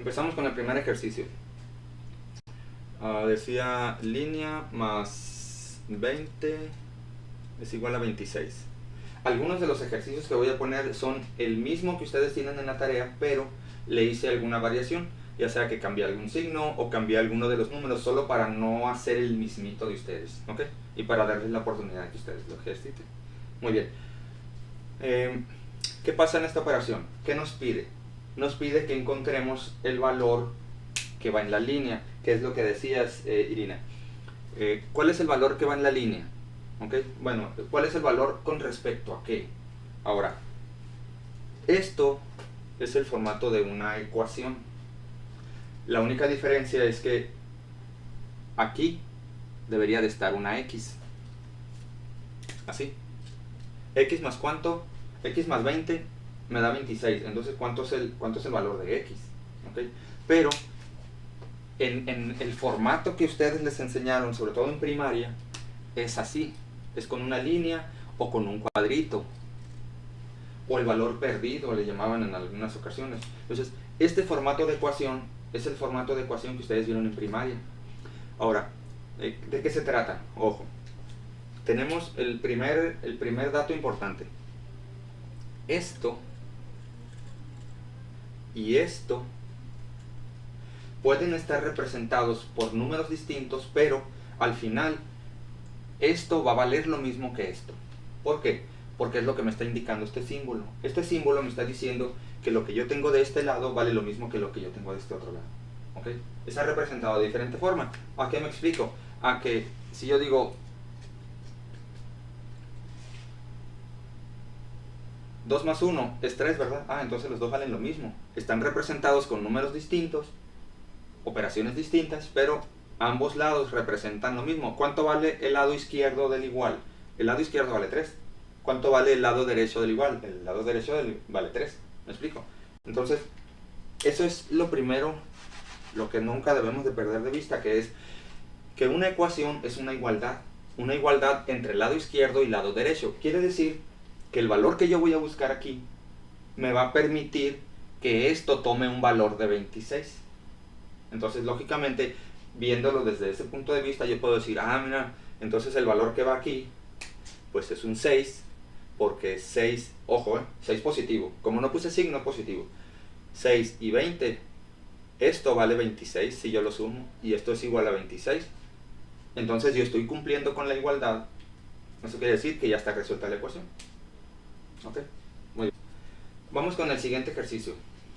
Empezamos con el primer ejercicio. Decía línea más 20 es igual a 26. Algunos de los ejercicios que voy a poner son el mismo que ustedes tienen en la tarea, pero le hice alguna variación, ya sea que cambié algún signo o cambié alguno de los números, solo para no hacer el mismito de ustedes, ¿ok? Y para darles la oportunidad de que ustedes lo ejerciten. Muy bien. ¿Qué pasa en esta operación? ¿Qué nos pide? Nos pide que encontremos el valor que va en la línea, que es lo que decías, Irina. ¿Cuál es el valor que va en la línea? ¿Okay? Bueno, ¿cuál es el valor con respecto a qué? Ahora, esto es el formato de una ecuación. La única diferencia es que aquí debería de estar una x. Así. ¿X más cuánto? X más 20 me da 26. Entonces, ¿cuánto es el valor de x? ¿Okay? Pero en el formato que ustedes les enseñaron, sobre todo en primaria, es así. Es con una línea o con un cuadrito. O el valor perdido, le llamaban en algunas ocasiones. Entonces, este formato de ecuación es el formato de ecuación que ustedes vieron en primaria. Ahora, ¿de qué se trata? Ojo. Tenemos el primer dato importante. Esto y esto pueden estar representados por números distintos, pero al final esto va a valer lo mismo que esto. ¿Por qué? Porque es lo que me está indicando este símbolo. Este símbolo me está diciendo que lo que yo tengo de este lado vale lo mismo que lo que yo tengo de este otro lado. ¿Ok? Está representado de diferente forma. ¿A qué me explico? A que si yo digo 2 más 1 es 3, ¿verdad? Entonces los dos valen lo mismo. Están representados con números distintos, operaciones distintas, pero ambos lados representan lo mismo. ¿Cuánto vale el lado izquierdo del igual? El lado izquierdo vale 3. ¿Cuánto vale el lado derecho del igual? El lado derecho vale 3. ¿Me explico? Entonces, eso es lo primero, lo que nunca debemos de perder de vista, que es que una ecuación es una igualdad entre el lado izquierdo y el lado derecho. Quiere decir que el valor que yo voy a buscar aquí me va a permitir que esto tome un valor de 26. Entonces, lógicamente, viéndolo desde ese punto de vista, yo puedo decir, mira, entonces el valor que va aquí, pues es un 6, porque 6, ojo, 6 positivo. Como no puse signo positivo, 6 y 20, esto vale 26 si yo lo sumo, y esto es igual a 26. Entonces yo estoy cumpliendo con la igualdad. Eso quiere decir que ya está resuelta la ecuación. ¿Ok? Muy bien. Vamos con el siguiente ejercicio.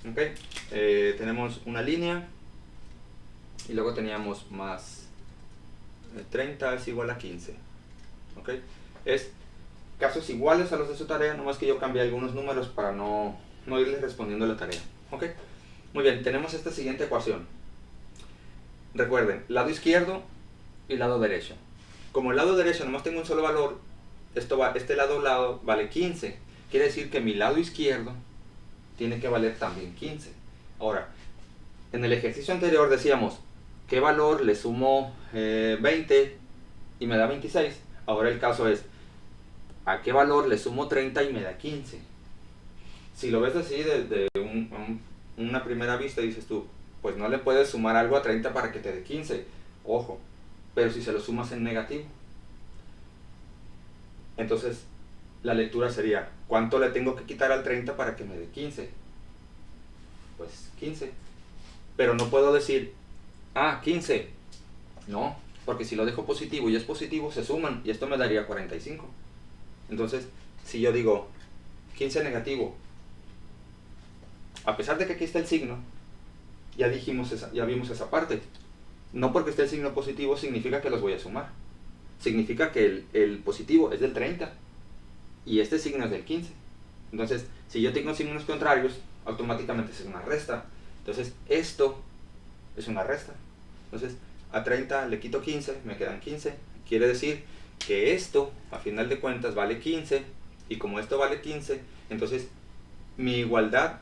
¿Ok? Tenemos una línea y luego teníamos más 30 es igual a 15. ¿Ok? Es casos iguales a los de su tarea, nomás que yo cambié algunos números para no irles respondiendo la tarea. ¿Ok? Muy bien, tenemos esta siguiente ecuación. Recuerden, lado izquierdo y lado derecho. Como el lado derecho nomás tengo un solo valor, este lado vale 15. Quiere decir que mi lado izquierdo tiene que valer también 15. Ahora, en el ejercicio anterior decíamos, ¿qué valor le sumo 20 y me da 26? Ahora el caso es, ¿a qué valor le sumo 30 y me da 15? Si lo ves así de una primera vista, dices tú, pues no le puedes sumar algo a 30 para que te dé 15. Ojo, pero si se lo sumas en negativo, entonces la lectura sería, ¿cuánto le tengo que quitar al 30 para que me dé 15? Pues 15. Pero no puedo decir, 15. No, porque si lo dejo positivo y es positivo, se suman y esto me daría 45. Entonces, si yo digo 15 negativo, a pesar de que aquí está el signo, ya vimos esa parte. No porque esté el signo positivo significa que los voy a sumar. Significa que el positivo es del 30 y este signo es del 15. Entonces, si yo tengo signos contrarios, automáticamente es una resta. Entonces, esto es una resta. Entonces, a 30 le quito 15, me quedan 15. Quiere decir que esto, a final de cuentas, vale 15. Y como esto vale 15, entonces mi igualdad,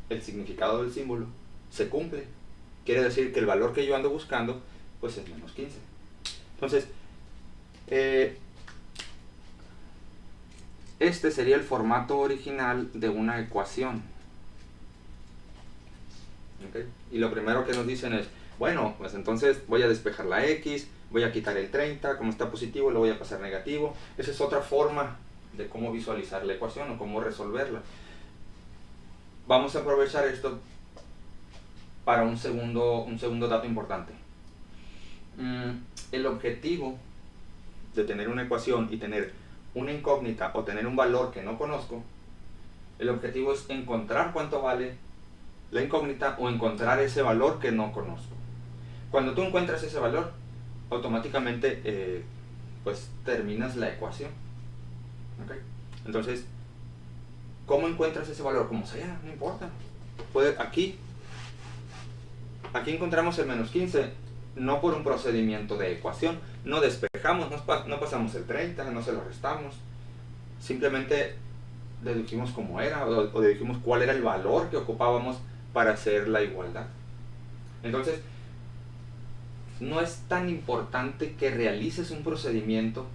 el significado del símbolo, se cumple. Quiere decir que el valor que yo ando buscando, pues es menos 15. Entonces, este sería el formato original de una ecuación. ¿Okay? Y lo primero que nos dicen es, bueno, pues entonces voy a despejar la x, voy a quitar el 30, como está positivo lo voy a pasar negativo. Esa es otra forma de cómo visualizar la ecuación o cómo resolverla. Vamos a aprovechar esto para un segundo dato importante. El objetivo de tener una ecuación y tener una incógnita o tener un valor que no conozco, el objetivo es encontrar cuánto vale la incógnita o encontrar ese valor que no conozco. Cuando tú encuentras ese valor, automáticamente pues terminas la ecuación. ¿Okay? Entonces, ¿cómo encuentras ese valor? Como sea, no importa. Aquí encontramos el menos 15, no por un procedimiento de ecuación, no despejamos, no pasamos el 30, no se lo restamos, simplemente dedujimos cómo era o dedujimos cuál era el valor que ocupábamos para hacer la igualdad. Entonces, no es tan importante que realices un procedimiento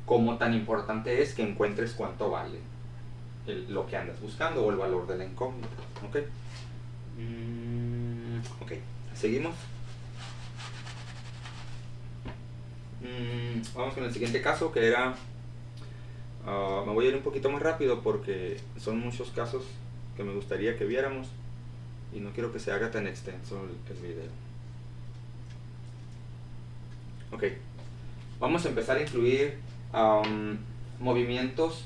como tan importante es que encuentres cuánto vale lo que andas buscando o el valor de la incógnita. ¿Ok? Ok, seguimos. Vamos con el siguiente caso, que era... me voy a ir un poquito más rápido porque son muchos casos que me gustaría que viéramos y no quiero que se haga tan extenso el video. Ok, vamos a empezar a incluir movimientos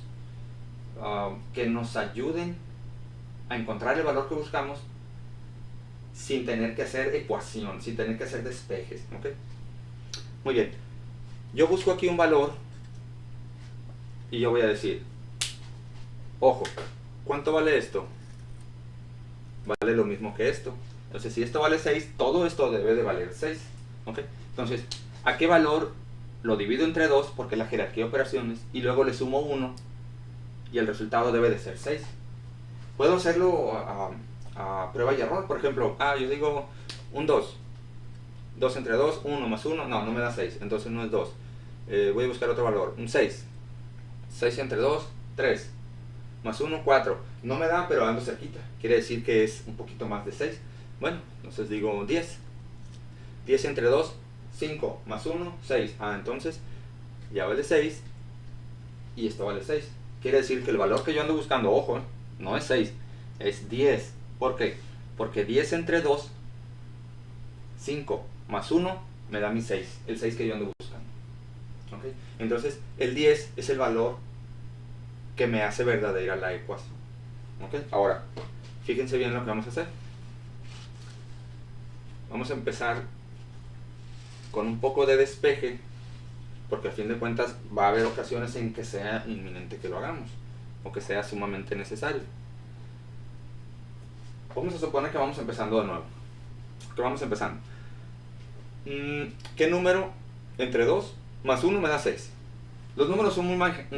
que nos ayuden a encontrar el valor que buscamos sin tener que hacer ecuación, sin tener que hacer despejes. ¿Okay? Muy bien, yo busco aquí un valor y yo voy a decir, ojo, ¿cuánto vale esto? Vale lo mismo que esto. Entonces, si esto vale 6, todo esto debe de valer 6. ¿Okay? Entonces, ¿a qué valor? Lo divido entre 2 porque es la jerarquía de operaciones y luego le sumo 1 y el resultado debe de ser 6. Puedo hacerlo a prueba y error. Por ejemplo, yo digo un 2. 2 entre 2, 1 más 1, no me da 6, entonces no es 2. Voy a buscar otro valor, un 6. 6 entre 2, 3. Más 1, 4. No me da, pero ando cerquita. Quiere decir que es un poquito más de 6. Bueno, entonces digo 10. 10 entre 2, 5. Más 1, 6. Entonces ya vale 6. Y esto vale 6. Quiere decir que el valor que yo ando buscando, ojo, no es 6, es 10. ¿Por qué? Porque 10 entre 2, 5 más 1 me da mi 6, el 6 que yo ando buscando. ¿Okay? Entonces, el 10 es el valor que me hace verdadera la ecuación. ¿Okay? Ahora, fíjense bien lo que vamos a hacer. Vamos a empezar con un poco de despeje, porque a fin de cuentas va a haber ocasiones en que sea inminente que lo hagamos, o que sea sumamente necesario. Vamos a suponer que vamos empezando de nuevo. Que vamos empezando. ¿Qué número entre 2 más 1 me da 6? Los números son muy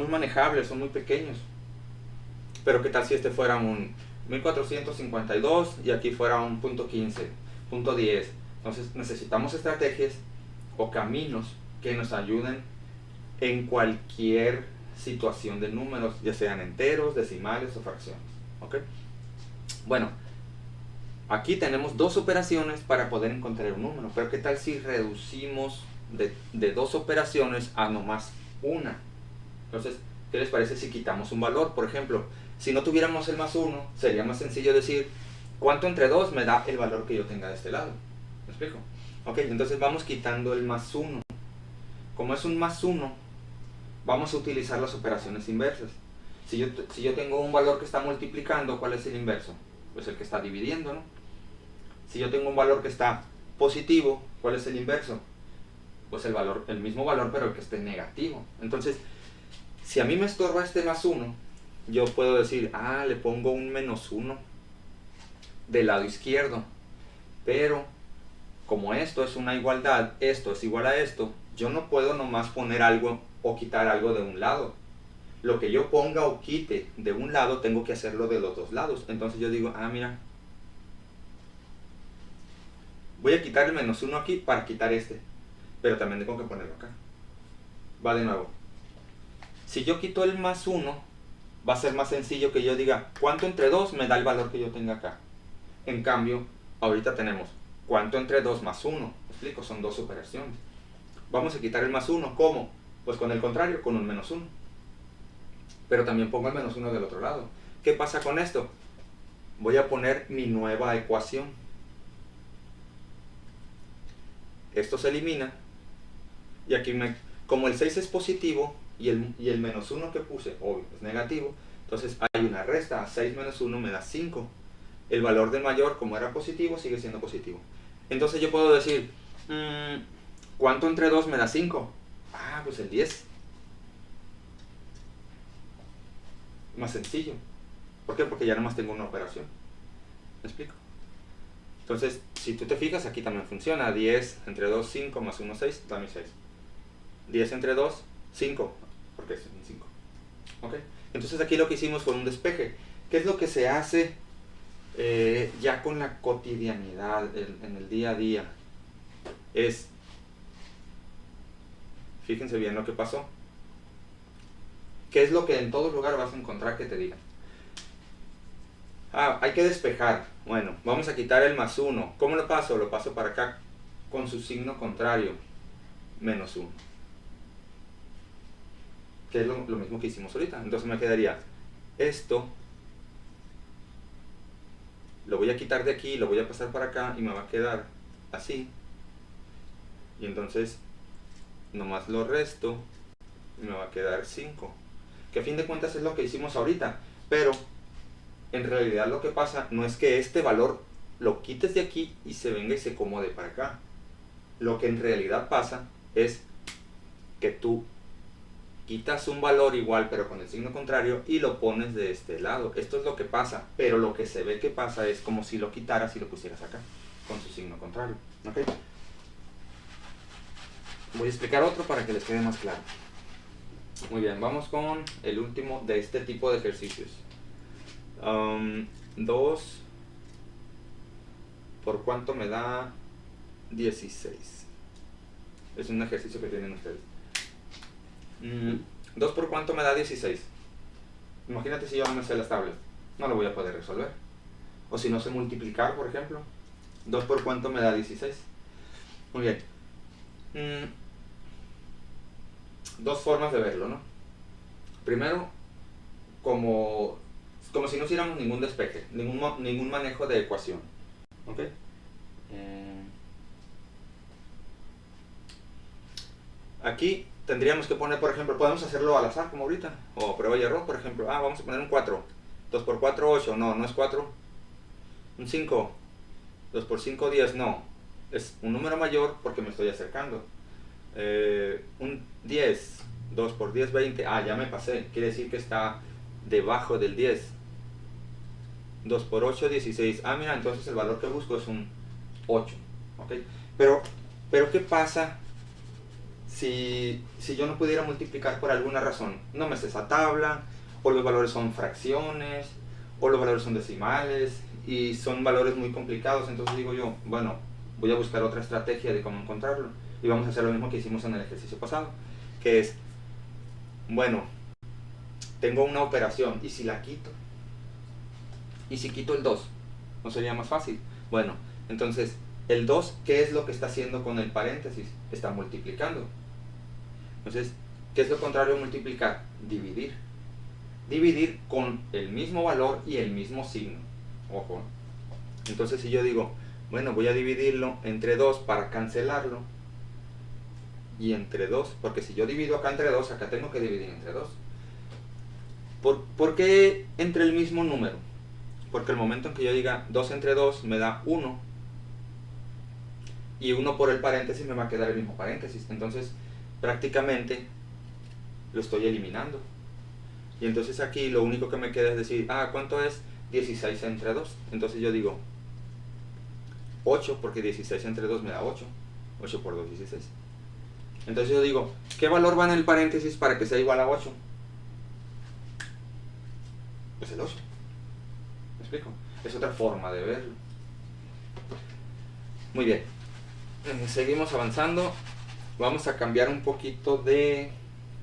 manejables, son muy pequeños. Pero ¿qué tal si este fuera un 1452 y aquí fuera un punto 15, punto 10? Entonces necesitamos estrategias o caminos que nos ayuden en cualquier situación de números, ya sean enteros, decimales o fracciones. ¿Ok? Bueno, aquí tenemos dos operaciones para poder encontrar un número, pero ¿qué tal si reducimos de dos operaciones a nomás una? Entonces, ¿qué les parece si quitamos un valor? Por ejemplo, si no tuviéramos el más 1, sería más sencillo decir, ¿cuánto entre 2 me da el valor que yo tenga de este lado? ¿Me explico? Ok, entonces vamos quitando el más 1. Como es un más 1, vamos a utilizar las operaciones inversas. Si yo tengo un valor que está multiplicando, ¿cuál es el inverso? Pues el que está dividiendo, ¿no? Si yo tengo un valor que está positivo, ¿cuál es el inverso? Pues el mismo valor, pero el que esté negativo. Entonces, si a mí me estorba este más 1, yo puedo decir, le pongo un menos 1 del lado izquierdo. Pero, como esto es una igualdad, esto es igual a esto, yo no puedo nomás poner algo o quitar algo de un lado. Lo que yo ponga o quite de un lado, tengo que hacerlo de los dos lados. Entonces yo digo, mira, voy a quitar el menos 1 aquí para quitar este. Pero también tengo que ponerlo acá. Va de nuevo. Si yo quito el más 1, va a ser más sencillo que yo diga, ¿cuánto entre 2 me da el valor que yo tenga acá? En cambio, ahorita tenemos cuánto entre 2 más 1. ¿Me explico? Son dos operaciones. Vamos a quitar el más 1. ¿Cómo? Pues con el contrario, con un menos 1. Pero también pongo el menos 1 del otro lado. ¿Qué pasa con esto? Voy a poner mi nueva ecuación. Esto se elimina. Y aquí, como el 6 es positivo y el menos 1 que puse, obvio, es negativo, entonces hay una resta. 6 menos 1 me da 5. El valor del mayor, como era positivo, sigue siendo positivo. Entonces yo puedo decir, ¿cuánto entre 2 me da 5? Ah, pues el 10. Más sencillo. ¿Por qué? Porque ya nomás tengo una operación. ¿Me explico? Entonces, si tú te fijas, aquí también funciona. 10 entre 2, 5, más 1, 6, da mi 6. 10 entre 2, 5, porque es un 5. ¿Ok? Entonces aquí lo que hicimos fue un despeje. ¿Qué es lo que se hace ya con la cotidianidad, en el día a día? Fíjense bien lo que pasó. ¿Qué es lo que en todo lugar vas a encontrar que te digan? Ah, hay que despejar. Bueno, vamos a quitar el más 1. ¿Cómo lo paso? Lo paso para acá con su signo contrario, menos 1. Que es lo mismo que hicimos ahorita. Entonces me quedaría esto. Lo voy a quitar de aquí, lo voy a pasar para acá y me va a quedar así. Y entonces nomás lo resto y me va a quedar 5. Que a fin de cuentas es lo que hicimos ahorita. Pero en realidad lo que pasa no es que este valor lo quites de aquí y se venga y se acomode para acá. Lo que en realidad pasa es que tú quitas un valor igual pero con el signo contrario y lo pones de este lado. Esto es lo que pasa, pero lo que se ve que pasa es como si lo quitaras y lo pusieras acá con su signo contrario. ¿Okay? Voy a explicar otro para que les quede más claro. Muy bien, vamos con el último de este tipo de ejercicios. 2 por cuánto me da 16. Es un ejercicio que tienen ustedes. 2 por cuánto me da 16. Imagínate si yo no me sé las tablas, no lo voy a poder resolver. O si no sé multiplicar, por ejemplo. 2 por cuánto me da 16. Muy bien. Dos formas de verlo, ¿no? Primero, como si no hiciéramos ningún despeje, ningún manejo de ecuación. ¿Ok? Aquí tendríamos que poner, por ejemplo, podemos hacerlo al azar como ahorita, o prueba y error, por ejemplo. Vamos a poner un 4. 2 por 4, 8. No es 4. Un 5. 2 por 5, 10. No. Es un número mayor porque me estoy acercando. Un 10. 2 por 10, 20. Ya me pasé. Quiere decir que está debajo del 10. 2 por 8, 16. Mira, entonces el valor que busco es un 8. ¿Ok? Pero ¿qué pasa si yo no pudiera multiplicar por alguna razón? No me sé esa tabla, o los valores son fracciones, o los valores son decimales, y son valores muy complicados. Entonces digo yo, bueno, voy a buscar otra estrategia de cómo encontrarlo. Y vamos a hacer lo mismo que hicimos en el ejercicio pasado, que es, bueno, tengo una operación, y si la quito, y si quito el 2, ¿no sería más fácil? Bueno, entonces, el 2, ¿qué es lo que está haciendo con el paréntesis? Está multiplicando. Entonces, ¿qué es lo contrario a multiplicar? Dividir. Dividir con el mismo valor y el mismo signo. Ojo. Entonces, si yo digo, bueno, voy a dividirlo entre 2 para cancelarlo, y entre 2, porque si yo divido acá entre 2, acá tengo que dividir entre 2. ¿Por qué entre el mismo número? Porque el momento en que yo diga 2 entre 2 me da 1, y 1 por el paréntesis me va a quedar el mismo paréntesis. Entonces, prácticamente lo estoy eliminando. Y entonces aquí lo único que me queda es decir, ¿cuánto es 16 entre 2? Entonces yo digo 8, porque 16 entre 2 me da 8. 8 por 2, 16. Entonces yo digo, ¿qué valor va en el paréntesis para que sea igual a 8? Pues el 8. ¿Me explico? Es otra forma de verlo. Muy bien. Seguimos avanzando. Vamos a cambiar un poquito de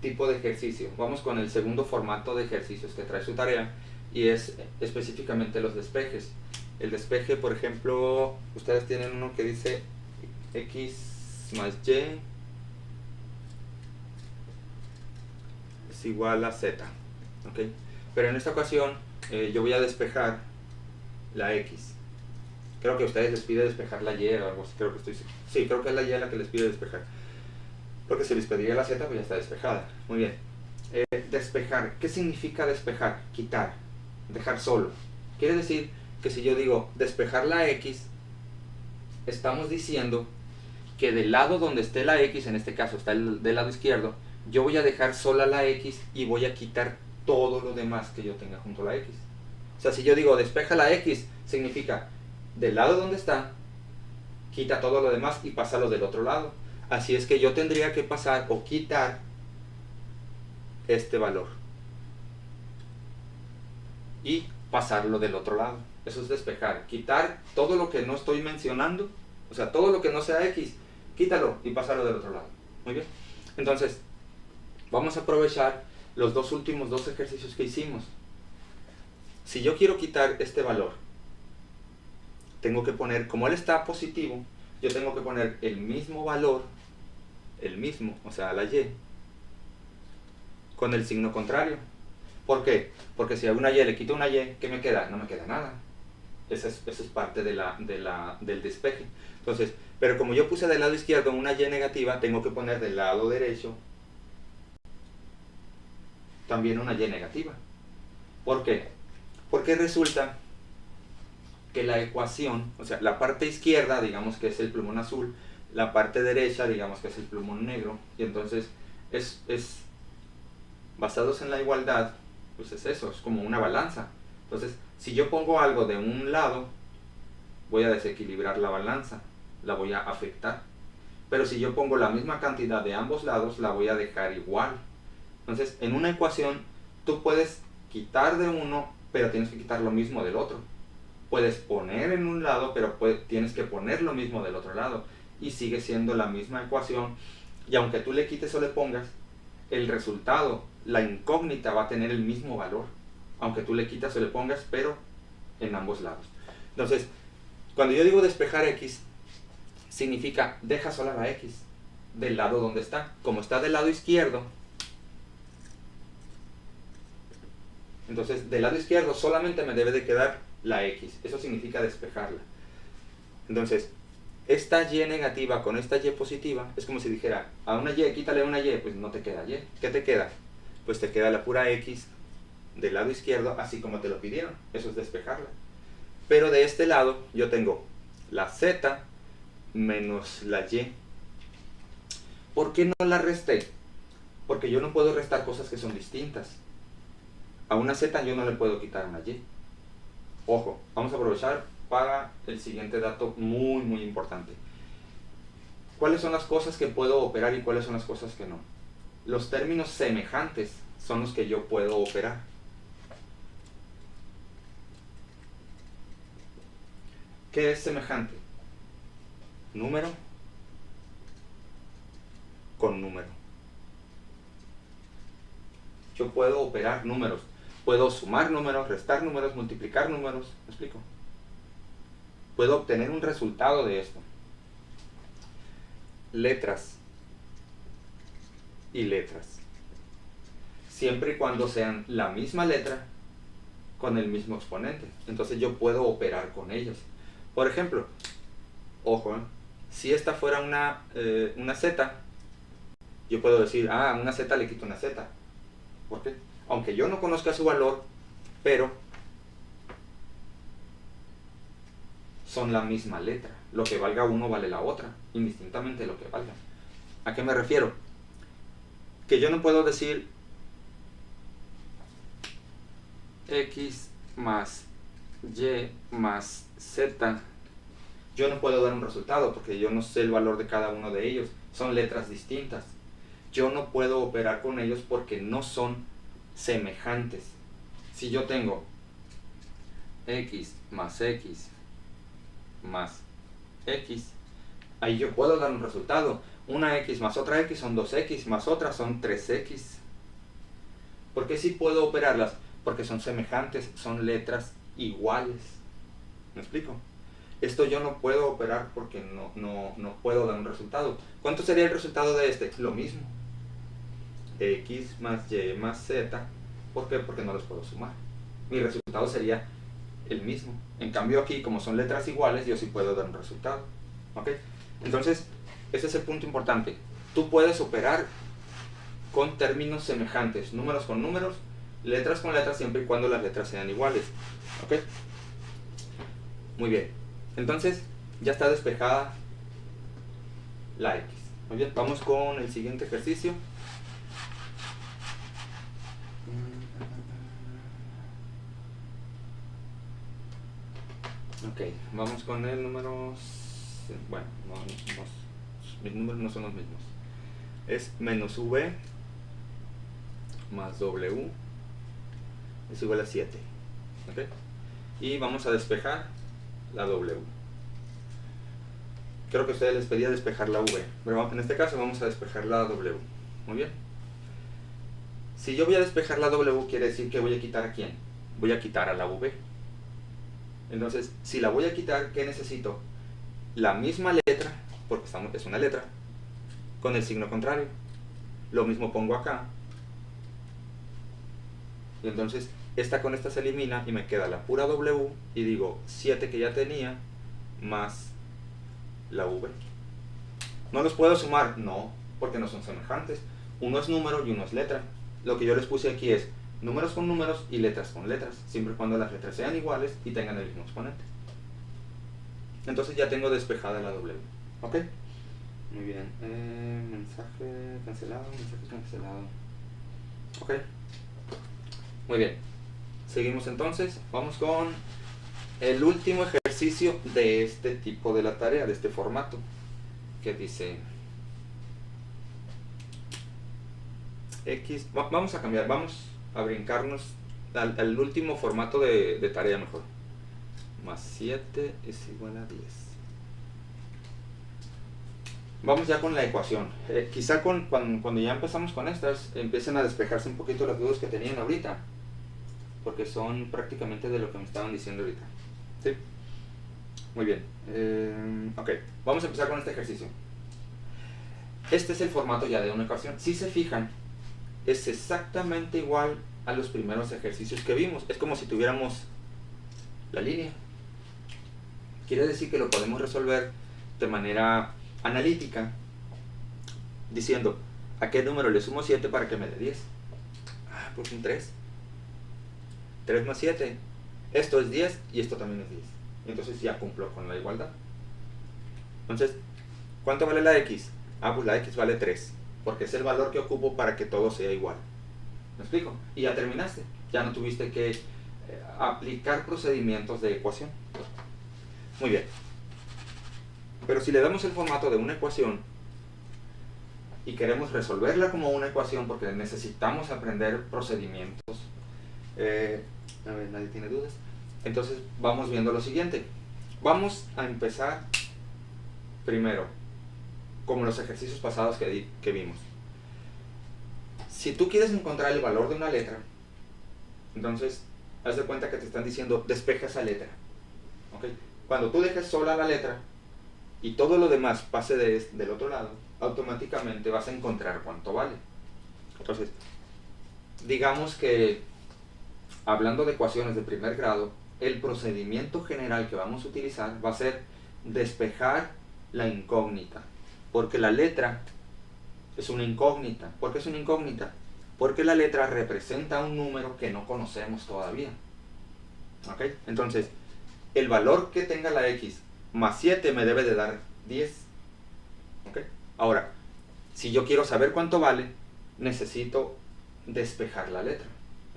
tipo de ejercicio. Vamos con el segundo formato de ejercicios que trae su tarea, y es específicamente los despejes. El despeje, por ejemplo, ustedes tienen uno que dice x más y es igual a z, ¿ok? Pero en esta ocasión yo voy a despejar la x. Creo que a ustedes les pide despejar la y o algo así, sí, creo que es la y la que les pide despejar. Porque si les pediría la z, pues ya está despejada. Muy bien. Despejar, ¿qué significa despejar? Quitar, dejar solo. Quiere decir que si yo digo despejar la x, estamos diciendo que del lado donde esté la x, en este caso está del lado izquierdo, yo voy a dejar sola la x y voy a quitar todo lo demás que yo tenga junto a la x. O sea, si yo digo despeja la x, significa del lado donde está, quita todo lo demás y pásalo del otro lado. Así es que yo tendría que pasar o quitar este valor y pasarlo del otro lado. Eso es despejar, quitar todo lo que no estoy mencionando, o sea, todo lo que no sea x, quítalo y pásalo del otro lado. Muy bien. Entonces, vamos a aprovechar los últimos dos ejercicios que hicimos. Si yo quiero quitar este valor, tengo que poner, como él está positivo, yo tengo que poner el mismo valor, o sea, la y, con el signo contrario. ¿Por qué? Porque si a una y le quito una y, ¿qué me queda? No me queda nada. Esa es parte del despeje. Entonces, pero como yo puse del lado izquierdo una y negativa, tengo que poner del lado derecho también una y negativa. ¿Por qué? Porque resulta que la ecuación, o sea, la parte izquierda, digamos que es el plumón azul, la parte derecha, digamos que es el plumón negro, y entonces es basados en la igualdad, pues es eso, es como una balanza. Entonces, si yo pongo algo de un lado, voy a desequilibrar la balanza, la voy a afectar. Pero si yo pongo la misma cantidad de ambos lados, la voy a dejar igual. Entonces, en una ecuación, tú puedes quitar de uno, pero tienes que quitar lo mismo del otro. Puedes poner en un lado, pero tienes que poner lo mismo del otro lado. Y sigue siendo la misma ecuación. Y aunque tú le quites o le pongas, el resultado, la incógnita va a tener el mismo valor. Aunque tú le quitas o le pongas, pero en ambos lados. Entonces, cuando yo digo despejar x, significa deja sola la x del lado donde está. Como está del lado izquierdo, entonces del lado izquierdo solamente me debe de quedar la x. Eso significa despejarla. Entonces, esta y negativa con esta y positiva es como si dijera, a una y quítale una y, pues no te queda y. ¿Qué te queda? Pues te queda la pura x del lado izquierdo, así como te lo pidieron. Eso es despejarla. Pero de este lado yo tengo la z menos la y. ¿Por qué no la resté? Porque yo no puedo restar cosas que son distintas. A una z yo no le puedo quitar una y. Ojo, vamos a aprovechar para el siguiente dato muy muy importante. ¿Cuáles son las cosas que puedo operar y cuáles son las cosas que no? Los términos semejantes son los que yo puedo operar. ¿Qué es semejante? Número con número. Yo puedo operar números. Puedo sumar números, restar números, multiplicar números. ¿Me explico? Puedo obtener un resultado de esto. Letras y letras. Siempre y cuando sean la misma letra con el mismo exponente. Entonces yo puedo operar con ellos. Por ejemplo, ojo, si esta fuera una z, yo puedo decir, a una z le quito una z. ¿Por qué? Aunque yo no conozca su valor, pero son la misma letra. Lo que valga uno vale la otra, indistintamente de lo que valga. ¿A qué me refiero? Que yo no puedo decir x más y más z. Yo no puedo dar un resultado porque yo no sé el valor de cada uno de ellos. Son letras distintas. Yo no puedo operar con ellos porque no son semejantes. Si yo tengo x más x más x, ahí yo puedo dar un resultado. Una x más otra x son 2x, más otra son 3x. ¿Por qué sí puedo operarlas? Porque son semejantes, son letras iguales. ¿Me explico? Esto yo no puedo operar porque no puedo dar un resultado. ¿Cuánto sería el resultado de este? Lo mismo. X más Y más Z. ¿Por qué? Porque no los puedo sumar. Mi resultado sería el mismo. En cambio aquí, como son letras iguales, yo sí puedo dar un resultado. ¿Ok? Entonces, ese es el punto importante. Tú puedes operar con términos semejantes, números con números, letras con letras, siempre y cuando las letras sean iguales. ¿Ok? Muy bien. Entonces, ya está despejada la X. Muy bien, vamos con el siguiente ejercicio. Ok, vamos con el número... Bueno, mis números no son los mismos. Es menos V más W es igual a 7. ¿Ok? Y vamos a despejar la W. Creo que a ustedes les pedía despejar la V, pero en este caso vamos a despejar la W. Muy bien. Si yo voy a despejar la W, quiere decir que voy a quitar a quién. Voy a quitar a la V. Entonces, si la voy a quitar, ¿qué necesito? La misma letra, porque es una letra, con el signo contrario. Lo mismo pongo acá. Y entonces, esta con esta se elimina y me queda la pura W. Y digo 7 que ya tenía, más la V. ¿No los puedo sumar? No, porque no son semejantes. Uno es número y uno es letra. Lo que yo les puse aquí es números con números y letras con letras, siempre y cuando las letras sean iguales y tengan el mismo exponente. Entonces ya tengo despejada la W. ¿Ok? Muy bien. Mensaje cancelado, mensaje cancelado. ¿Ok? Muy bien. Seguimos entonces. Vamos con el último ejercicio de este tipo de la tarea, de este formato, que dice X. Vamos a cambiar, vamos a brincarnos al último formato de tarea mejor. Más 7 es igual a 10. Vamos ya con la ecuación. Quizá cuando ya empezamos con estas, empiecen a despejarse un poquito las dudas que tenían ahorita, porque son prácticamente de lo que me estaban diciendo ahorita. ¿Sí? Muy bien. Ok, vamos a empezar con este ejercicio. Este es el formato ya de una ecuación. Si se fijan, es exactamente igual a los primeros ejercicios que vimos. Es como si tuviéramos la línea. Quiere decir que lo podemos resolver de manera analítica, diciendo a qué número le sumo 7 para que me dé 10. Pues un 3. 3 más 7. Esto es 10 y esto también es 10. Entonces ya cumplo con la igualdad. Entonces, ¿cuánto vale la X? Pues la X vale 3, porque es el valor que ocupo para que todo sea igual. ¿Me explico? Y ya terminaste. Ya no tuviste que aplicar procedimientos de ecuación. Muy bien. Pero si le damos el formato de una ecuación y queremos resolverla como una ecuación porque necesitamos aprender procedimientos, a ver, nadie tiene dudas. Entonces vamos viendo lo siguiente. Vamos a empezar primero, como los ejercicios pasados que vimos. Si tú quieres encontrar el valor de una letra, entonces haz de cuenta que te están diciendo despeja esa letra. ¿Okay? Cuando tú dejes sola la letra y todo lo demás pase del otro lado, automáticamente vas a encontrar cuánto vale. Entonces, digamos que hablando de ecuaciones de primer grado, el procedimiento general que vamos a utilizar va a ser despejar la incógnita, porque la letra es una incógnita. ¿Por qué es una incógnita? Porque la letra representa un número que no conocemos todavía. ¿Ok? Entonces, el valor que tenga la X más 7 me debe de dar 10. ¿Ok? Ahora, si yo quiero saber cuánto vale, necesito despejar la letra.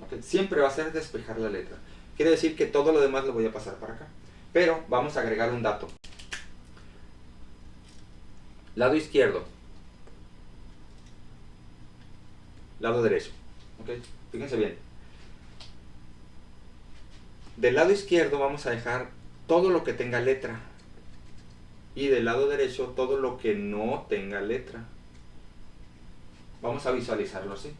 ¿Ok? Siempre va a ser despejar la letra. Quiere decir que todo lo demás lo voy a pasar para acá. Pero vamos a agregar un dato. Lado izquierdo. Lado derecho. ¿Ok? Fíjense bien. Del lado izquierdo vamos a dejar todo lo que tenga letra. Y del lado derecho todo lo que no tenga letra. Vamos a visualizarlo así.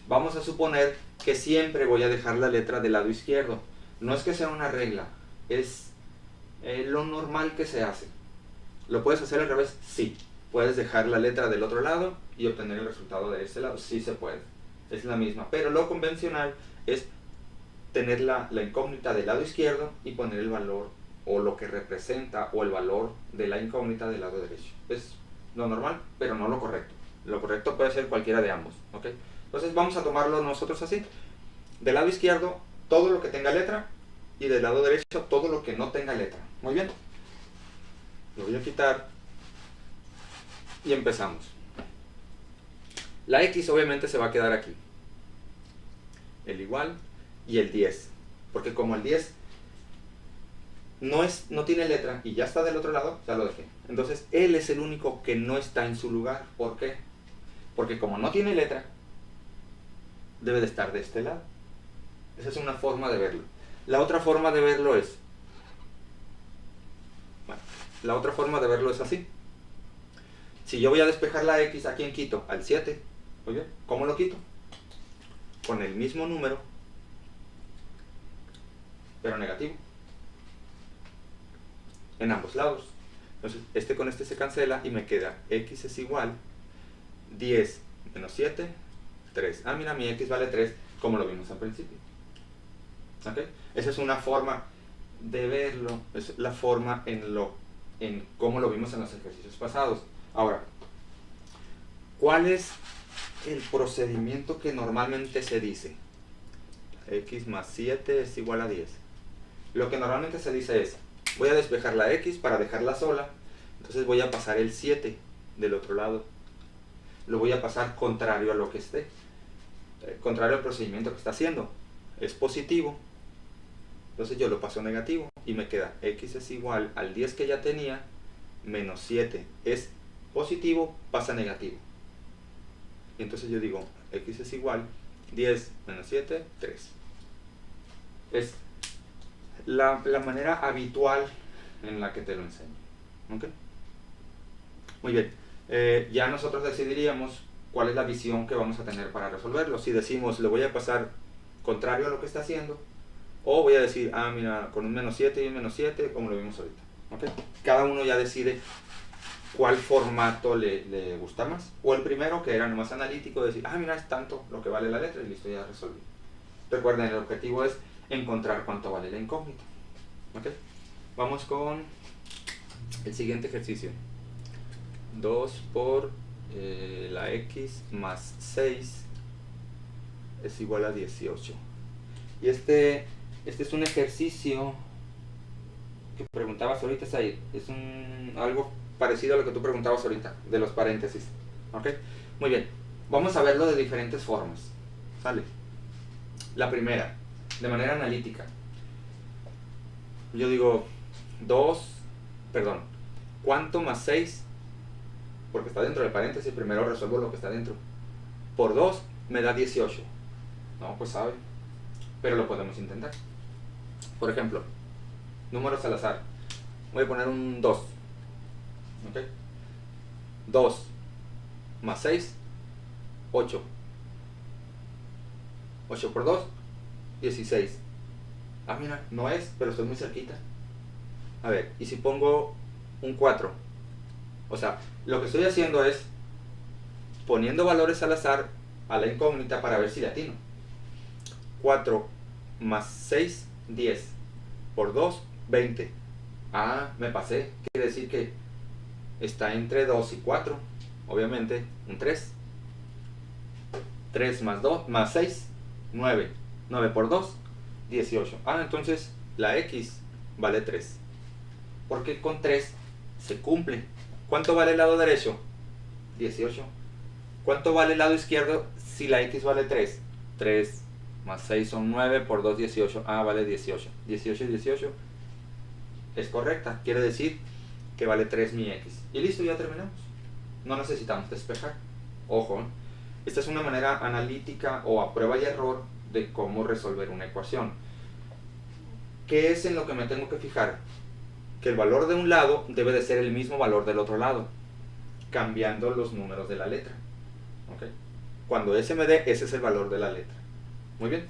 Vamos a suponer que siempre voy a dejar la letra del lado izquierdo. No es que sea una regla, es Lo normal que se hace. ¿Lo puedes hacer al revés? Sí. Puedes dejar la letra del otro lado y obtener el resultado de este lado. Sí se puede. Es la misma. Pero lo convencional es tener la incógnita del lado izquierdo y poner el valor o lo que representa o el valor de la incógnita del lado derecho. Es lo normal, pero no lo correcto. Lo correcto puede ser cualquiera de ambos. ¿Ok? Entonces vamos a tomarlo nosotros así. Del lado izquierdo, todo lo que tenga letra, y del lado derecho, todo lo que no tenga letra. Muy bien. Lo voy a quitar y empezamos. La X obviamente se va a quedar aquí. El igual y el 10. Porque como el 10 no tiene letra y ya está del otro lado, ya lo dejé. Entonces él es el único que no está en su lugar. ¿Por qué? Porque como no tiene letra, debe de estar de este lado. Esa es una forma de verlo. La otra forma de verlo es... Bueno, la otra forma de verlo es así. Si yo voy a despejar la X, ¿a quién quito? Al 7. Muy bien. ¿Cómo lo quito? Con el mismo número, pero negativo. En ambos lados. Entonces, este con este se cancela y me queda X es igual 10 menos 7, 3. Ah, mira, mi X vale 3, como lo vimos al principio. ¿Ok? Esa es una forma de verlo. Es la forma en cómo lo vimos en los ejercicios pasados. Ahora, ¿cuál es el procedimiento que normalmente se dice? X más 7 es igual a 10. Lo que normalmente se dice es, voy a despejar la X para dejarla sola, entonces voy a pasar el 7 del otro lado. Lo voy a pasar contrario a lo que esté. Contrario al procedimiento que está haciendo. Es positivo. Entonces yo lo paso negativo y me queda X es igual al 10 que ya tenía menos 7. Es positivo, pasa negativo. Y entonces yo digo X es igual 10 menos 7, 3. Es la manera habitual en la que te lo enseño. ¿Ok? Muy bien. Ya nosotros decidiríamos cuál es la visión que vamos a tener para resolverlo. Si decimos, le voy a pasar contrario a lo que está haciendo, o voy a decir, ah, mira, con un menos 7 y un menos 7, como lo vimos ahorita. ¿Okay? Cada uno ya decide cuál formato le gusta más. O el primero, que era nomás analítico, decir, ah, mira, es tanto lo que vale la letra y listo, ya resolví. Recuerden, el objetivo es encontrar cuánto vale la incógnita. ¿Okay? Vamos con el siguiente ejercicio. 2 por la X más 6 es igual a 18. Y este es un ejercicio que preguntabas ahorita, Said. Es algo parecido a lo que tú preguntabas ahorita, de los paréntesis. ¿Ok? Muy bien. Vamos a verlo de diferentes formas. ¿Sale? La primera, de manera analítica. Yo digo, ¿cuánto más 6? Porque está dentro del paréntesis, primero resuelvo lo que está dentro. Por 2 me da 18. No, pues sabe. Pero lo podemos intentar. Por ejemplo, números al azar. Voy a poner un 2. ¿Ok? 2 más 6, 8. 8 por 2, 16. Ah, mira, no es, pero estoy muy cerquita. A ver, ¿y si pongo un 4? O sea, lo que estoy haciendo es poniendo valores al azar a la incógnita para ver si le atino. 4 más 6, 10. Por 2, 20. Ah, me pasé. Quiere decir que está entre 2 y 4. Obviamente, un 3. 3 más 2, más 6, 9. 9 por 2, 18. Ah, entonces la X vale 3. Porque con 3 se cumple. ¿Cuánto vale el lado derecho? 18. ¿Cuánto vale el lado izquierdo si la X vale 3? 3 más 6 son 9, por 2, 18. Ah, vale 18. 18 y 18 es correcta. Quiere decir que vale 3 mi X. Y listo, ya terminamos. No necesitamos despejar. Ojo, ¿eh? Esta es una manera analítica o a prueba y error de cómo resolver una ecuación. ¿Qué es en lo que me tengo que fijar? Que el valor de un lado debe de ser el mismo valor del otro lado, cambiando los números de la letra. ¿Okay? Cuando ese me dé, ese es el valor de la letra. Muy bien.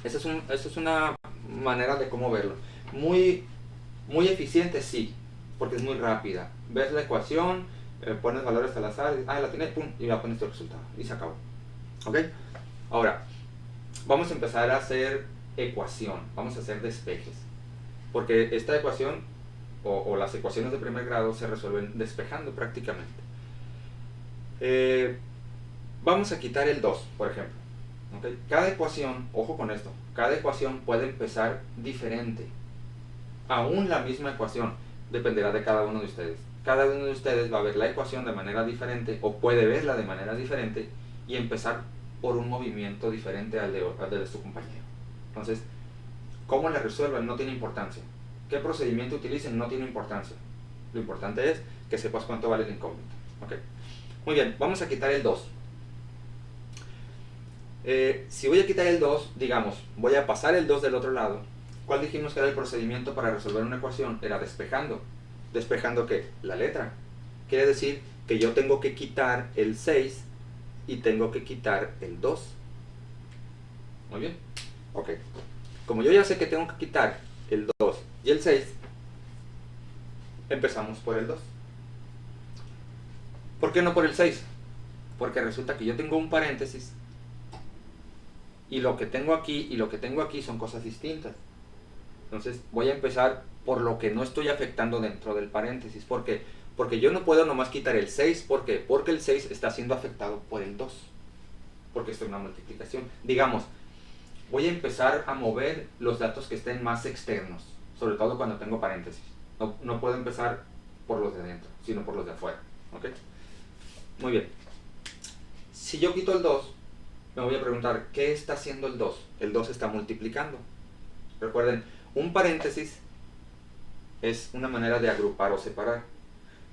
Esa es una manera de cómo verlo. Muy Muy eficiente, sí, porque es muy rápida. Ves la ecuación, pones valores al azar, la tienes, pum, y ya pones tu resultado, y se acabó. ¿Ok? Ahora, vamos a empezar a hacer ecuación, vamos a hacer despejes. Porque esta ecuación, o las ecuaciones de primer grado, se resuelven despejando prácticamente. Vamos a quitar el 2, por ejemplo. ¿Okay? Cada ecuación, ojo con esto, cada ecuación puede empezar diferente. Aún la misma ecuación, dependerá de cada uno de ustedes. Cada uno de ustedes va a ver la ecuación de manera diferente, o puede verla de manera diferente, y empezar por un movimiento diferente al de su compañero. Entonces, cómo la resuelvan no tiene importancia. Qué procedimiento utilicen no tiene importancia. Lo importante es que sepas cuánto vale el incógnito. ¿Okay? Muy bien, vamos a quitar el 2. Si voy a quitar el 2, digamos, voy a pasar el 2 del otro lado. ¿Cuál dijimos que era el procedimiento para resolver una ecuación? Era despejando. ¿Despejando qué? La letra. Quiere decir que yo tengo que quitar el 6 y tengo que quitar el 2. Muy bien. Ok. Como yo ya sé que tengo que quitar el 2 y el 6, empezamos por el 2. ¿Por qué no por el 6? Porque resulta que yo tengo un paréntesis y lo que tengo aquí y lo que tengo aquí son cosas distintas. Entonces voy a empezar por lo que no estoy afectando dentro del paréntesis. ¿Por qué? Porque yo no puedo nomás quitar el 6. ¿Por qué? Porque el 6 está siendo afectado por el 2. Porque esto es una multiplicación. Digamos, voy a empezar a mover los datos que estén más externos. Sobre todo cuando tengo paréntesis. No puedo empezar por los de adentro, sino por los de afuera. ¿Ok? Muy bien. Si yo quito el 2, me voy a preguntar, ¿qué está haciendo el 2? El 2 está multiplicando. Recuerden, un paréntesis es una manera de agrupar o separar.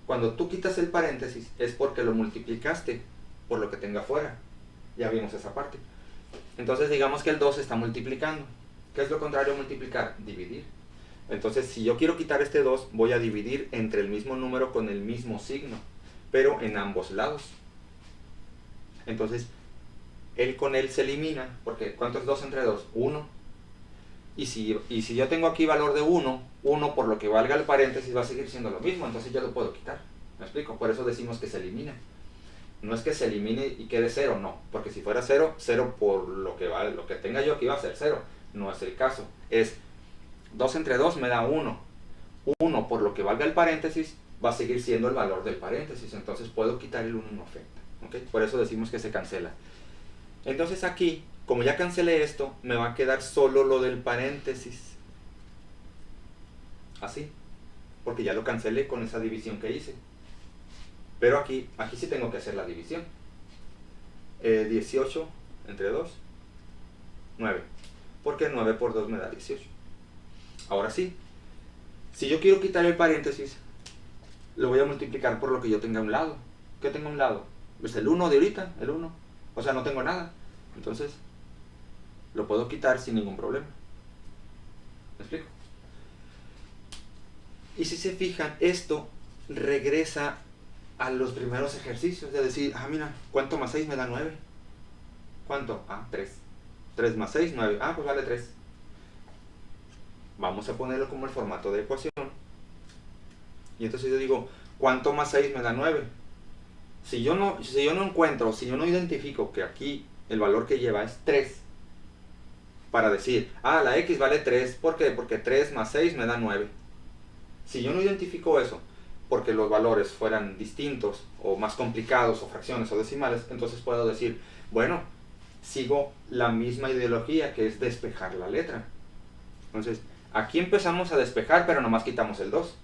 Cuando tú quitas el paréntesis es porque lo multiplicaste por lo que tenga afuera. Ya vimos esa parte. Entonces digamos que el 2 está multiplicando. ¿Qué es lo contrario a multiplicar? Dividir. Entonces si yo quiero quitar este 2, voy a dividir entre el mismo número con el mismo signo, pero en ambos lados. Entonces, él con él se elimina, porque ¿cuánto es 2 entre 2? 1. Y si yo tengo aquí valor de 1, 1 por lo que valga el paréntesis va a seguir siendo lo mismo, entonces yo lo puedo quitar. ¿Me explico? Por eso decimos que se elimina. No es que se elimine y quede 0, no. Porque si fuera 0, 0 por lo que tenga yo aquí va a ser 0. No es el caso. Es 2 entre 2 me da 1. 1 por lo que valga el paréntesis va a seguir siendo el valor del paréntesis. Entonces puedo quitar el 1 y no afecta. ¿Okay? Por eso decimos que se cancela. Entonces aquí, como ya cancelé esto, me va a quedar solo lo del paréntesis. Así. Porque ya lo cancelé con esa división que hice. Pero aquí sí tengo que hacer la división. 18 entre 2, 9. Porque 9 por 2 me da 18. Ahora sí. Si yo quiero quitar el paréntesis, lo voy a multiplicar por lo que yo tenga a un lado. ¿Qué tengo a un lado? Pues el 1 de ahorita, el 1. O sea, no tengo nada. Entonces, lo puedo quitar sin ningún problema. ¿Me explico? Y si se fijan, esto regresa a los primeros ejercicios. De decir, mira, ¿cuánto más 6 me da 9? ¿Cuánto? 3. 3 más 6, 9. Pues vale 3. Vamos a ponerlo como el formato de ecuación. Y entonces yo digo, ¿cuánto más 6 me da 9? Si yo no encuentro, si yo no identifico que aquí el valor que lleva es 3, para decir, la x vale 3, ¿por qué? Porque 3 más 6 me da 9. Si yo no identifico eso, porque los valores fueran distintos, o más complicados, o fracciones, o decimales, entonces puedo decir, bueno, sigo la misma ideología, que es despejar la letra. Entonces, aquí empezamos a despejar, pero nomás quitamos el 2.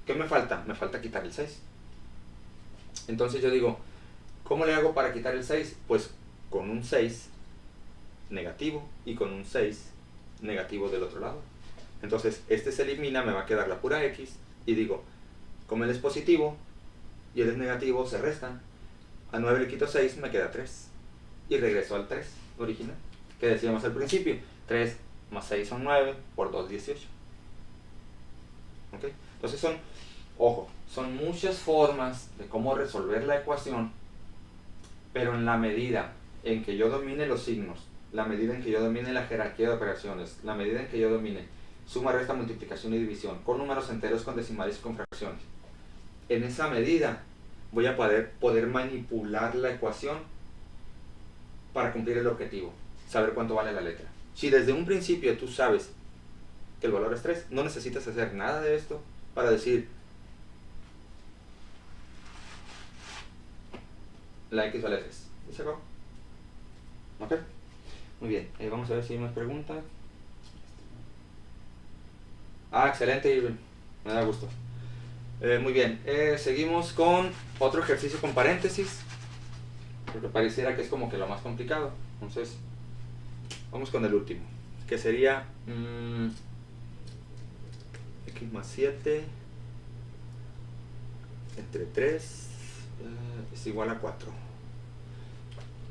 ¿Qué me falta? Me falta quitar el 6. Entonces yo digo, ¿cómo le hago para quitar el 6? Pues con un 6 negativo y con un 6 negativo del otro lado. Entonces este se elimina, me va a quedar la pura x, y digo, como él es positivo y él es negativo, se restan. A 9 le quito 6, me queda 3. Y regreso al 3 original, que decíamos al principio. 3 más 6 son 9, por 2, 18. ¿Ok? Entonces son muchas formas de cómo resolver la ecuación, pero en la medida en que yo domine los signos, la medida en que yo domine la jerarquía de operaciones, la medida en que yo domine suma, resta, multiplicación y división, con números enteros, con decimales y con fracciones. En esa medida voy a poder manipular la ecuación para cumplir el objetivo, saber cuánto vale la letra. Si desde un principio tú sabes que el valor es 3, no necesitas hacer nada de esto para decir la X vale 3. ¿Y se acabó? ¿Ok? Muy bien, vamos a ver si hay más preguntas. Ah, excelente, Irving. Me da gusto. Muy bien, seguimos con otro ejercicio con paréntesis, porque pareciera que es como que lo más complicado. Entonces, vamos con el último, que sería x más 7 entre 3 es igual a 4.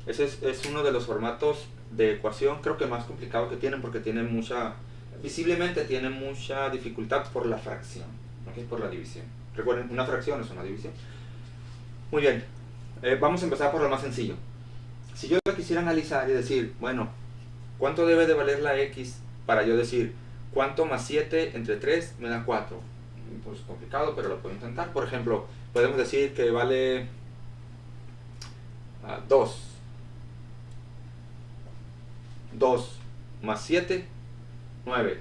Ese es uno de los formatos de ecuación, creo que más complicado que tienen, porque tienen visiblemente tiene mucha dificultad por la fracción, ¿okay? Por la división. Recuerden, una fracción es una división. Muy bien, vamos a empezar por lo más sencillo. Si yo quisiera analizar y decir, bueno, ¿cuánto debe de valer la X para yo decir cuánto más 7 entre 3 me da 4? Pues complicado, pero lo puedo intentar. Por ejemplo, podemos decir que vale 2. 2 más 7, 9.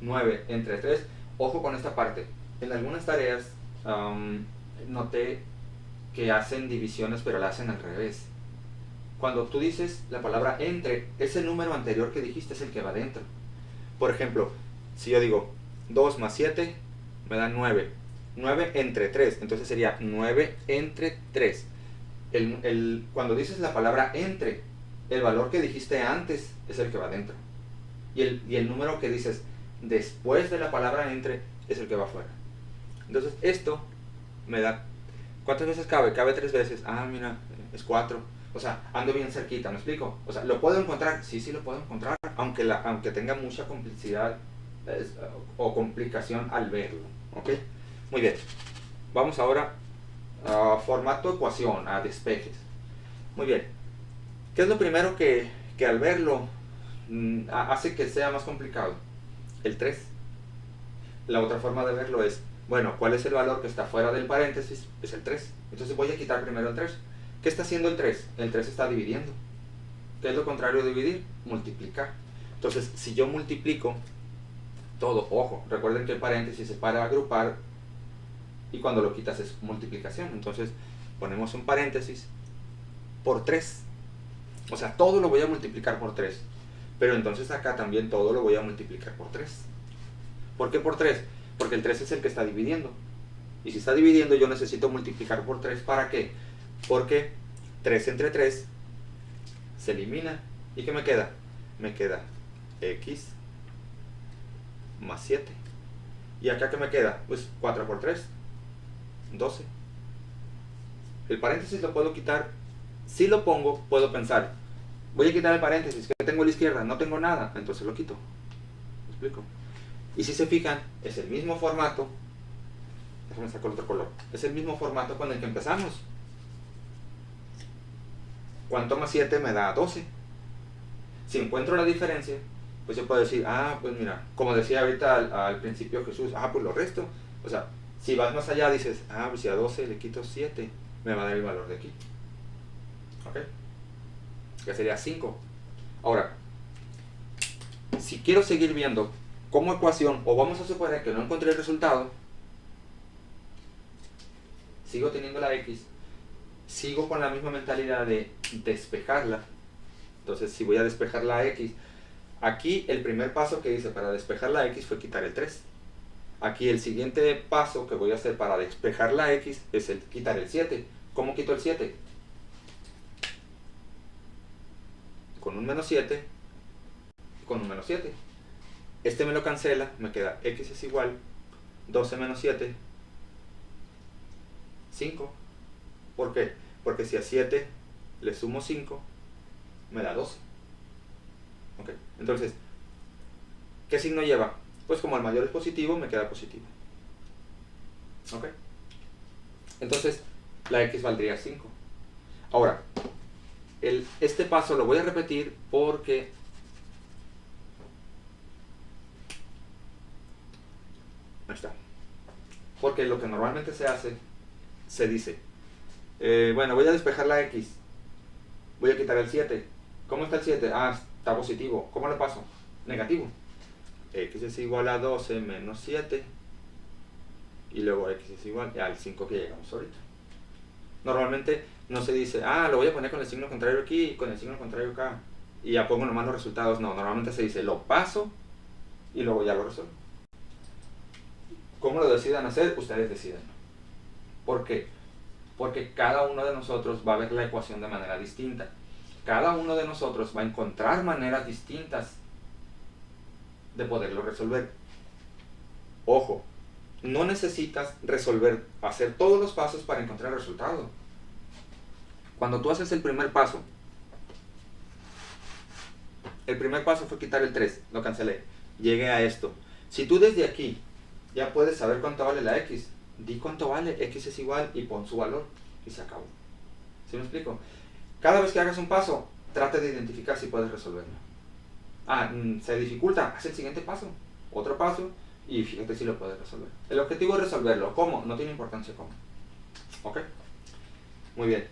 9 entre 3. Ojo con esta parte. En algunas tareas noté que hacen divisiones, pero la hacen al revés. Cuando tú dices la palabra entre, ese número anterior que dijiste es el que va dentro. Por ejemplo, si yo digo 2 más 7 me da 9. 9 entre 3, entonces sería 9 entre 3. Cuando dices la palabra entre, el valor que dijiste antes es el que va dentro. Y el número que dices después de la palabra entre es el que va afuera. Entonces esto me da... ¿Cuántas veces cabe? Cabe 3 veces. Ah, mira, es 4. O sea, ando bien cerquita, ¿me explico? O sea, ¿lo puedo encontrar? Sí, sí lo puedo encontrar, aunque tenga mucha complicidad o complicación al verlo, ¿ok? Muy bien, vamos ahora a formato ecuación, a despejes. Muy bien, ¿qué es lo primero que al verlo hace que sea más complicado? El 3. La otra forma de verlo es, bueno, ¿cuál es el valor que está fuera del paréntesis? Es el 3. Entonces voy a quitar primero el 3. ¿Qué está haciendo el 3? El 3 está dividiendo. ¿Qué es lo contrario de dividir? Multiplicar. Entonces, si yo multiplico todo, ojo, recuerden que el paréntesis es para agrupar y cuando lo quitas es multiplicación. Entonces, ponemos un paréntesis por 3. O sea, todo lo voy a multiplicar por 3. Pero entonces acá también todo lo voy a multiplicar por 3. ¿Por qué por 3? Porque el 3 es el que está dividiendo. Y si está dividiendo, yo necesito multiplicar por 3. ¿Para qué? Porque 3 entre 3 se elimina. ¿Y qué me queda? Me queda x más 7. ¿Y acá qué me queda? Pues 4 por 3, 12. El paréntesis lo puedo quitar. Si lo pongo, puedo pensar, voy a quitar el paréntesis, ¿qué tengo a la izquierda? No tengo nada, entonces lo quito. ¿Me explico? Y si se fijan, es el mismo formato. Déjame sacar otro color. Es el mismo formato con el que empezamos. ¿Cuánto más 7 me da 12? Si encuentro la diferencia, pues yo puedo decir, pues mira, como decía ahorita al principio Jesús, pues lo resto. O sea, si vas más allá dices, pues si a 12 le quito 7, me va a dar el valor de aquí. ¿Ok? Que sería 5. Ahora, si quiero seguir viendo como ecuación, o vamos a suponer que no encontré el resultado, sigo teniendo la X, sigo con la misma mentalidad de despejarla. Entonces, si voy a despejar la X, aquí el primer paso que hice para despejar la X fue quitar el 3. Aquí el siguiente paso que voy a hacer para despejar la X es quitar el 7. ¿Cómo quito el 7? Con un menos 7, con un menos 7. Este me lo cancela, me queda X es igual 12 menos 7, 5. ¿Por qué? Porque si a 7 le sumo 5, me da 12. ¿Ok? Entonces, ¿qué signo lleva? Pues como el mayor es positivo, me queda positivo. ¿Ok? Entonces, la X valdría 5. Ahora, este paso lo voy a repetir porque Porque lo que normalmente se hace, se dice, bueno, voy a despejar la x, voy a quitar el 7. ¿Cómo está el 7? Ah, está positivo. ¿Cómo le paso? Negativo. X es igual a 12 menos 7. Y luego x es igual al 5 que llegamos ahorita. Normalmente no se dice, ah, lo voy a poner con el signo contrario aquí y con el signo contrario acá. Y ya pongo nomás los resultados. No, normalmente se dice, lo paso y luego ya lo resuelvo. ¿Cómo lo decidan hacer? Ustedes deciden. ¿Por qué? Porque cada uno de nosotros va a ver la ecuación de manera distinta. Cada uno de nosotros va a encontrar maneras distintas de poderlo resolver. Ojo, no necesitas hacer todos los pasos para encontrar el resultado. Cuando tú haces el primer paso fue quitar el 3, lo cancelé, llegué a esto. Si tú desde aquí ya puedes saber cuánto vale la x, di cuánto vale, x es igual y pon su valor y se acabó. ¿Sí me explico? Cada vez que hagas un paso, trata de identificar si puedes resolverlo. Ah, se dificulta, haz el siguiente paso, otro paso y fíjate si lo puedes resolver. El objetivo es resolverlo. ¿Cómo? No tiene importancia cómo. ¿Ok? Muy bien.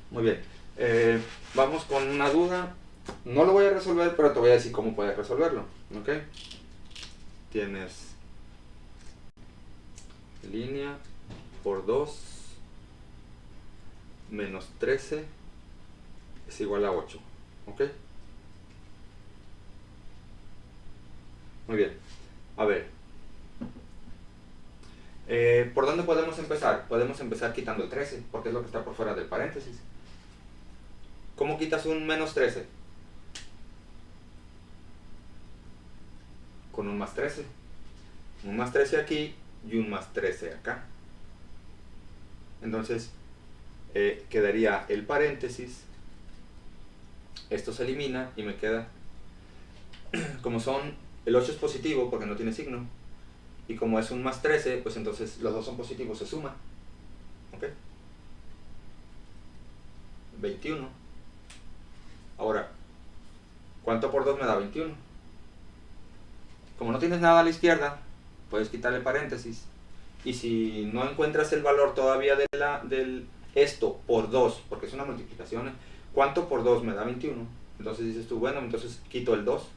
Muy bien. Vamos con una duda. No lo voy a resolver, pero te voy a decir cómo puedes resolverlo. ¿Ok? Tienes línea por 2 menos 13 es igual a 8. ¿Ok? Muy bien. A ver. ¿Por dónde podemos empezar? Podemos empezar quitando el 13, porque es lo que está por fuera del paréntesis. ¿Cómo quitas un menos 13? Con un más 13. Un más 13 aquí y un más 13 acá. Entonces, quedaría el paréntesis. Esto se elimina y me queda, como el 8 es positivo porque no tiene signo, y como es un más 13, pues entonces los dos son positivos, se suman. ¿Ok? 21. Ahora, ¿cuánto por 2 me da 21? Como no tienes nada a la izquierda, puedes quitar el paréntesis. Y si no encuentras el valor todavía del esto por 2, porque es una multiplicación, ¿cuánto por 2 me da 21? Entonces dices tú, bueno, entonces quito el 2.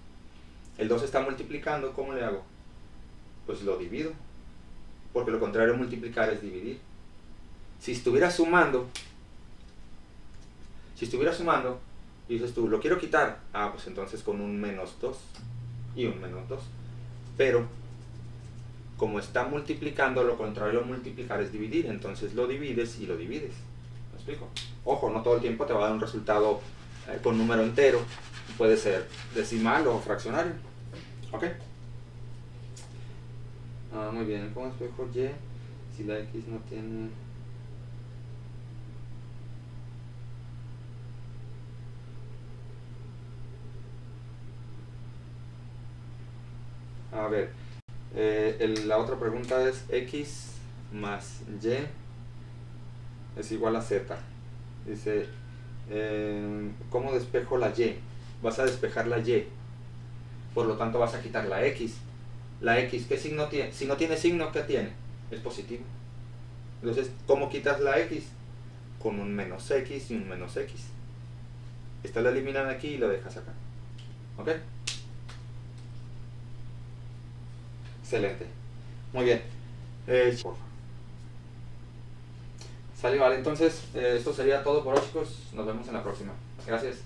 El 2 está multiplicando, ¿cómo le hago? Pues lo divido. Porque lo contrario a multiplicar es dividir. Si estuviera sumando, y dices tú, lo quiero quitar, ah, pues entonces con un menos 2 y un menos 2. Pero, como está multiplicando, lo contrario a multiplicar es dividir, entonces lo divides y lo divides. ¿Me explico? Ojo, no todo el tiempo te va a dar un resultado con número entero, puede ser decimal o fraccionario. ¿Ok? Muy bien, ¿cómo espejo y si la x no tiene... A ver, la otra pregunta es x más y es igual a z. Dice, ¿cómo despejo la y? Vas a despejar la y, por lo tanto vas a quitar la x. La x, ¿qué signo tiene? Si no tiene signo, ¿qué tiene? Es positivo. Entonces, ¿cómo quitas la x? Con un menos x y un menos x. Esta la eliminan aquí y lo dejas acá. ¿Ok? Excelente. Muy bien. Sale, vale. Entonces, esto sería todo por hoy, chicos. Nos vemos en la próxima. Gracias.